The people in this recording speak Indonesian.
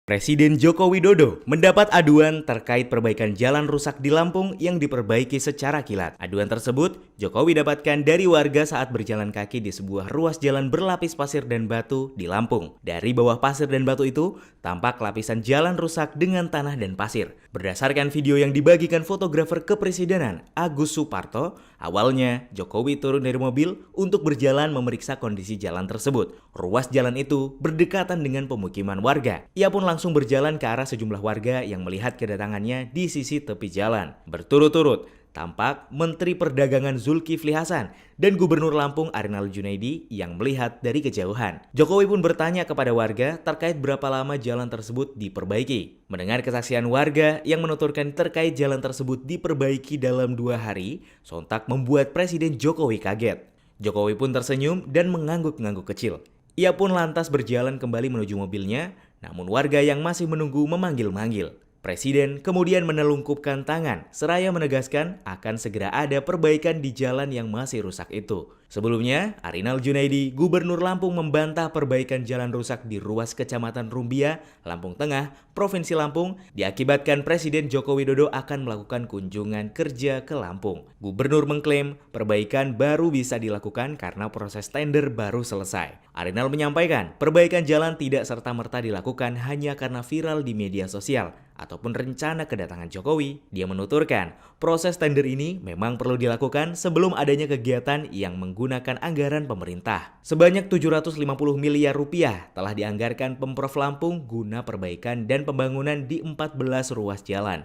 Presiden Joko Widodo mendapat aduan terkait perbaikan jalan rusak di Lampung yang diperbaiki secara kilat. Aduan tersebut Jokowi dapatkan dari warga saat berjalan kaki di sebuah ruas jalan berlapis pasir dan batu di Lampung. Dari bawah pasir dan batu itu, tampak lapisan jalan rusak dengan tanah dan pasir. Berdasarkan video yang dibagikan fotografer kepresidenan Agus Suparto, awalnya Jokowi turun dari mobil untuk berjalan memeriksa kondisi jalan tersebut. Ruas jalan itu berdekatan dengan pemukiman warga. Ia pun langsung berjalan ke arah sejumlah warga yang melihat kedatangannya di sisi tepi jalan. Berturut-turut, tampak Menteri Perdagangan Zulkifli Hasan dan Gubernur Lampung Arinal Junaidi yang melihat dari kejauhan. Jokowi pun bertanya kepada warga terkait berapa lama jalan tersebut diperbaiki. Mendengar kesaksian warga yang menuturkan terkait jalan tersebut diperbaiki dalam 2 hari, sontak membuat Presiden Jokowi kaget. Jokowi pun tersenyum dan mengangguk-ngangguk kecil. Ia pun lantas berjalan kembali menuju mobilnya, namun warga yang masih menunggu memanggil-manggil. Presiden kemudian menelungkupkan tangan, seraya menegaskan akan segera ada perbaikan di jalan yang masih rusak itu. Sebelumnya, Arinal Junaidi, Gubernur Lampung membantah perbaikan jalan rusak di ruas Kecamatan Rumbia, Lampung Tengah, Provinsi Lampung, diakibatkan Presiden Joko Widodo akan melakukan kunjungan kerja ke Lampung. Gubernur mengklaim perbaikan baru bisa dilakukan karena proses tender baru selesai. Arinal menyampaikan perbaikan jalan tidak serta-merta dilakukan hanya karena viral di media sosial ataupun rencana kedatangan Jokowi. Dia menuturkan, proses tender ini memang perlu dilakukan sebelum adanya kegiatan yang menggunakan anggaran pemerintah. Sebanyak 750 miliar rupiah telah dianggarkan Pemprov Lampung guna perbaikan dan pembangunan di 14 ruas jalan.